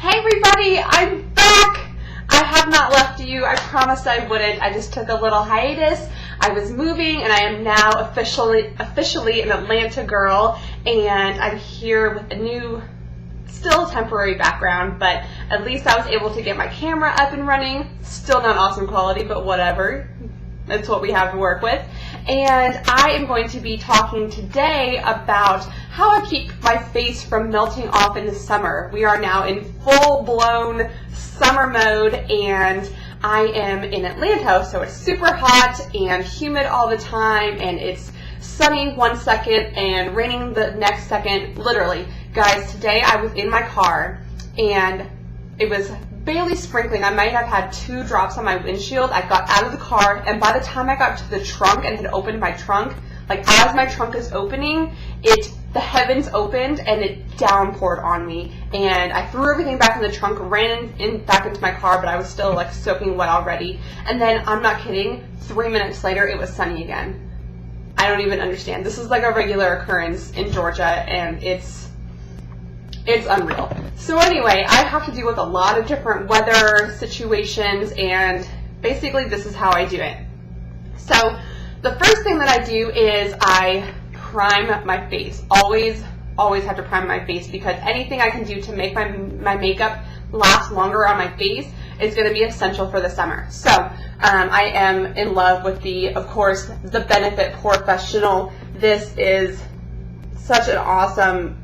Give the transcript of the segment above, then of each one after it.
Hey everybody, I'm back! I have not left you. I promised I wouldn't. I just took a little hiatus. I was moving and I am now officially an Atlanta girl, and I'm here with a new, still temporary background, but at least I was able to get my camera up and running. Still not awesome quality, but whatever. That's what we have to work with. And I am going to be talking today about how I keep my face from melting off in the summer. We are now in full-blown summer mode, and I am in Atlanta, so it's super hot and humid all the time, and it's sunny one second and raining the next second, literally. Guys, today I was in my car, and it was barely sprinkling. I might have had 2 drops on my windshield. I got out of the car, and by the time I got to the trunk and had opened my trunk, like as my trunk is opening, the heavens opened and it downpoured on me, and I threw everything back in the trunk, ran back into my car, but I was still like soaking wet already. And then, I'm not kidding, 3 minutes later it was sunny again. I don't even understand. This is like a regular occurrence in Georgia, and it's unreal. So anyway, I have to deal with a lot of different weather situations, and basically this is how I do it. So the first thing that I do is I prime my face. Always have to prime my face, because anything I can do to make my makeup last longer on my face is going to be essential for the summer. So I am in love with of course, the Benefit POREfessional. This is such an awesome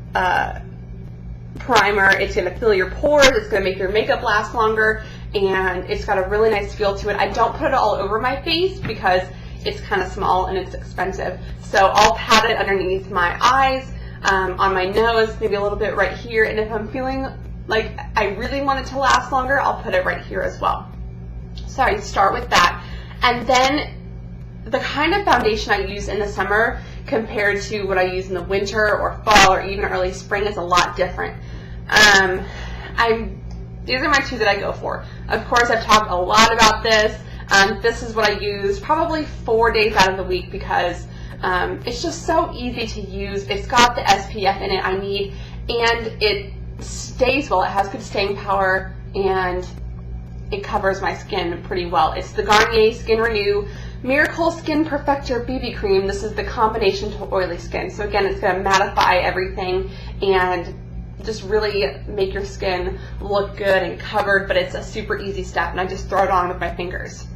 primer. It's going to fill your pores, it's going to make your makeup last longer, and it's got a really nice feel to it. I don't put it all over my face because it's kind of small and it's expensive. So I'll pat it underneath my eyes, on my nose, maybe a little bit right here, and if I'm feeling like I really want it to last longer, I'll put it right here as well. So I start with that, and then the kind of foundation I use in the summer compared to what I use in the winter or fall or even early spring is a lot different. These are my 2 that I go for. Of course, I've talked a lot about this. This is what I use probably 4 days out of the week, because it's just so easy to use. It's got the SPF in it I need, and it stays well. It has good staying power, and it covers my skin pretty well. It's the Garnier Skin Renew Miracle Skin Perfector BB Cream. This is the combination to oily skin. So again, it's going to mattify everything and just really make your skin look good and covered, but it's a super easy step, and I just throw it on with my fingers.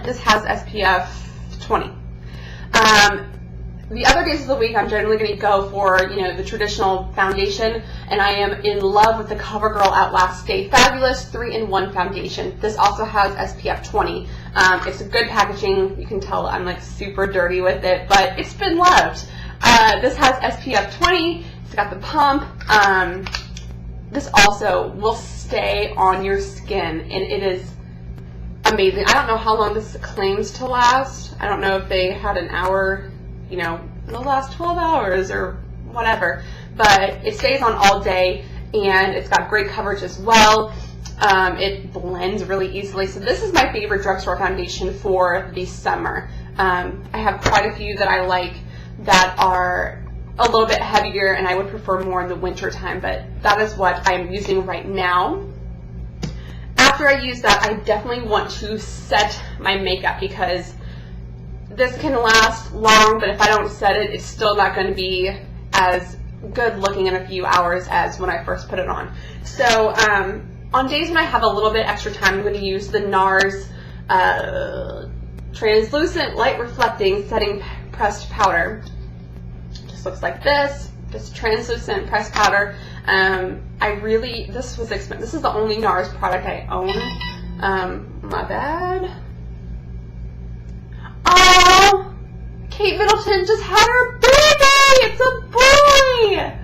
This has SPF 20. The other days of the week, I'm generally going to go for, the traditional foundation, and I am in love with the CoverGirl Outlast Stay Fabulous 3-in-1 foundation. This also has SPF 20. It's a good packaging. You can tell I'm like super dirty with it, but it's been loved. This has SPF 20. It's got the pump. This also will stay on your skin, and it is amazing. I don't know how long this claims to last. I don't know if they had an hour, in the last 12 hours or whatever, but it stays on all day, and it's got great coverage as well. It blends really easily. So this is my favorite drugstore foundation for the summer. I have quite a few that I like that are a little bit heavier, and I would prefer more in the winter time, but that is what I'm using right now. After I use that, I definitely want to set my makeup, because this can last long, but if I don't set it, it's still not going to be as good looking in a few hours as when I first put it on. So on days when I have a little bit extra time, I'm going to use the NARS Translucent Light Reflecting Setting Pressed Powder. Just looks like this, just translucent pressed powder. This was expensive. This is the only NARS product I own. My bad. Oh, Kate Middleton just had her baby! It's a boy!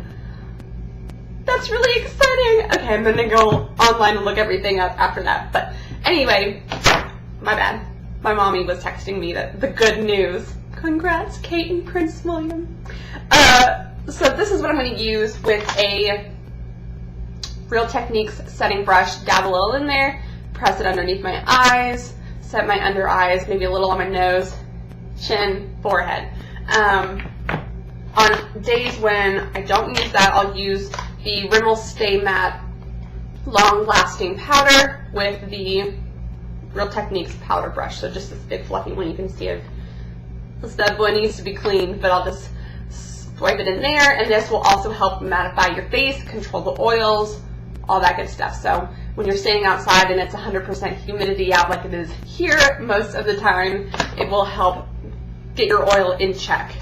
That's really exciting. Okay, I'm gonna go online and look everything up after that. But anyway, my bad. My mommy was texting me the good news. Congrats, Kate and Prince William. So this is what I'm going to use with a Real Techniques setting brush. Dab a little in there, press it underneath my eyes, set my under eyes, maybe a little on my nose, chin, forehead. On days when I don't use that, I'll use the Rimmel Stay Matte long-lasting powder with the Real Techniques powder brush. So just this big fluffy one, you can see it. This bad boy needs to be cleaned, but I'll just swipe it in there, and this will also help mattify your face, control the oils, all that good stuff. So when you're standing outside and it's 100% humidity out like it is here most of the time, it will help get your oil in check.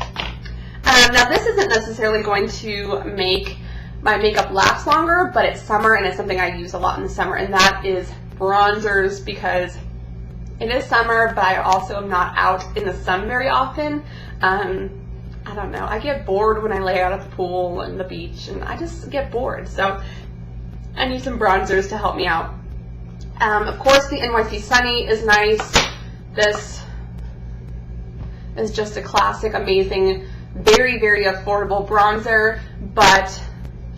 Now this isn't necessarily going to make my makeup last longer, but it's summer and it's something I use a lot in the summer, and that is bronzers, because it is summer, but I also am not out in the sun very often. I don't know, I get bored when I lay out at the pool and the beach, and I just get bored, so I need some bronzers to help me out. Of course, the NYC Sunny is nice. This is just a classic, amazing, very, very affordable bronzer, but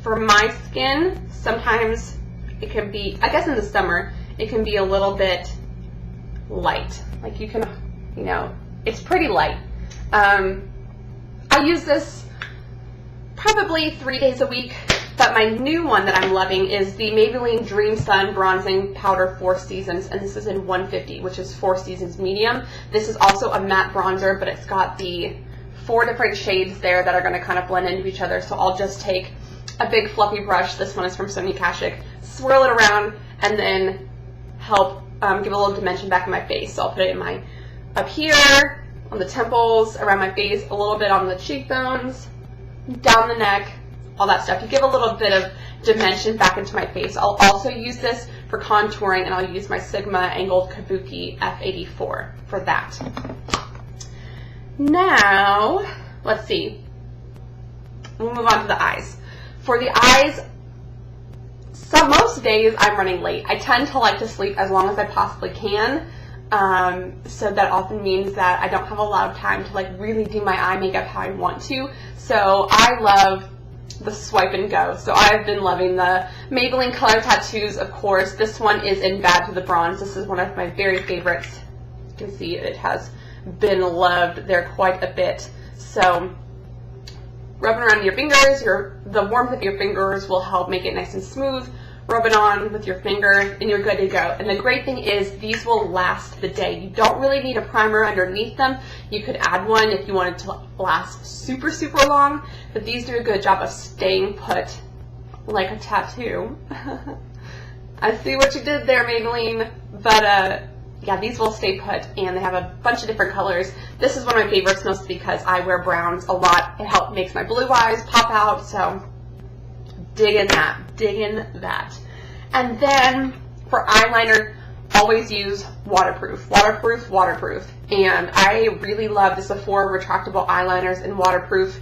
for my skin, sometimes it can be, I guess in the summer, it can be a little bit light. Like you can, you know, it's pretty light. I use this probably 3 days a week, but my new one that I'm loving is the Maybelline Dream Sun Bronzing Powder 4 Seasons, and this is in 150, which is 4 Seasons Medium. This is also a matte bronzer, but it's got the 4 different shades there that are going to kind of blend into each other. So I'll just take a big fluffy brush, this one is from Sonia Kashuk, swirl it around, and then help give a little dimension back in my face. So I'll put it in my, up here, on the temples, around my face, a little bit on the cheekbones, down the neck, all that stuff to give a little bit of dimension back into my face. I'll also use this for contouring, and I'll use my Sigma Angled Kabuki F84 for that. Now, let's see. We'll move on to the eyes. For the eyes, most days I'm running late. I tend to like to sleep as long as I possibly can. So that often means that I don't have a lot of time to like really do my eye makeup how I want to. So I love the swipe and go. So I've been loving the Maybelline Color Tattoos, of course. This one is in Bad to the Bronze. This is one of my very favorites. You can see it has been loved there quite a bit. So rubbing around your fingers, the warmth of your fingers will help make it nice and smooth. Rub it on with your finger and you're good to go. And the great thing is these will last the day. You don't really need a primer underneath them. You could add one if you wanted to last super, super long, but these do a good job of staying put like a tattoo. I see what you did there, Maybelline, but yeah, these will stay put, and they have a bunch of different colors. This is one of my favorites, mostly because I wear browns a lot. It makes my blue eyes pop out, so dig in that. And then for eyeliner, always use waterproof. And I really love the Sephora retractable eyeliners in waterproof.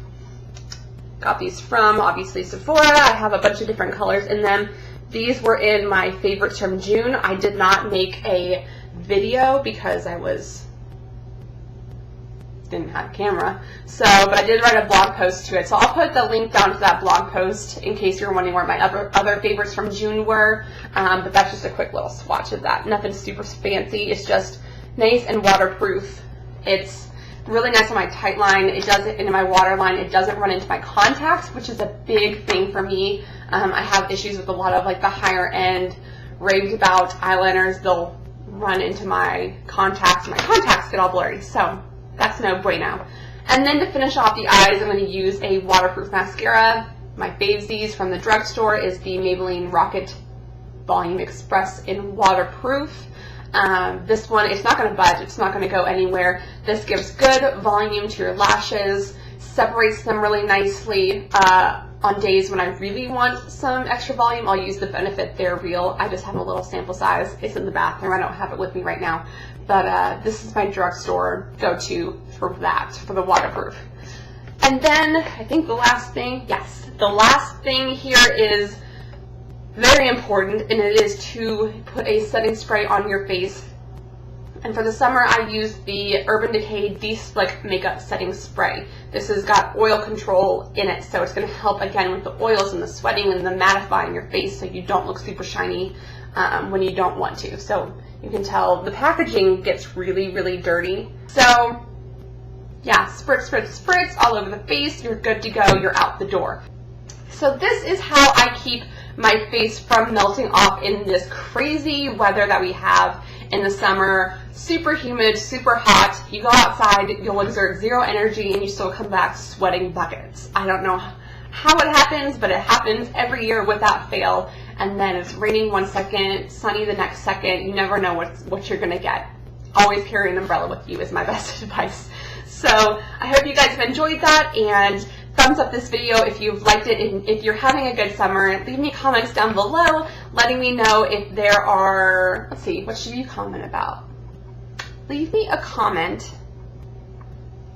Got these from, obviously, Sephora. I have a bunch of different colors in them. These were in my favorites from June. I did not make a video because I didn't have a camera, but I did write a blog post to it, so I'll put the link down to that blog post in case you're wondering where my other favorites from June were, but that's just a quick little swatch of that. Nothing super fancy, it's just nice and waterproof. It's really nice on my tight line, it doesn't, in my waterline, it doesn't run into my contacts, which is a big thing for me. I have issues with a lot of like the higher end raved about eyeliners. They'll run into my contacts get all blurry, so that's no bueno. And then to finish off the eyes, I'm going to use a waterproof mascara. My favesies from the drugstore is the Maybelline Rocket Volume Express in waterproof. This one, it's not going to budge, it's not going to go anywhere. This gives good volume to your lashes, separates them really nicely. On days when I really want some extra volume, I'll use the Benefit They're Real. I just have a little sample size. It's in the bathroom. I don't have it with me right now. But this is my drugstore go-to for that, for the waterproof. And then I think the last thing, yes, the last thing here is very important, and it is to put a setting spray on your face. And for the summer, I use the Urban Decay De-Slick Makeup Setting Spray. This has got oil control in it, so it's going to help, again, with the oils and the sweating and the mattifying your face so you don't look super shiny when you don't want to. So you can tell the packaging gets really, really dirty. So yeah, spritz, spritz, spritz all over the face. You're good to go. You're out the door. So this is how I keep my face from melting off in this crazy weather that we have in the summer. Super humid, super hot. You go outside, you'll exert zero energy, and you still come back sweating buckets. I don't know how it happens, but it happens every year without fail. And then it's raining one second, sunny the next second. You never know what you're gonna get. Always carry an umbrella with you is my best advice. So I hope you guys have enjoyed that, and thumbs up this video if you've liked it, and if you're having a good summer. Leave me comments down below letting me know if there are, let's see, what should you comment about? Leave me a comment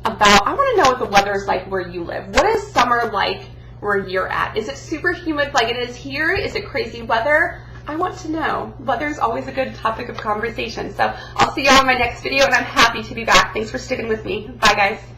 about, I want to know what the weather is like where you live. What is summer like where you're at? Is it super humid like it is here? Is it crazy weather? I want to know. Weather is always a good topic of conversation. So I'll see y'all in my next video, and I'm happy to be back. Thanks for sticking with me. Bye, guys.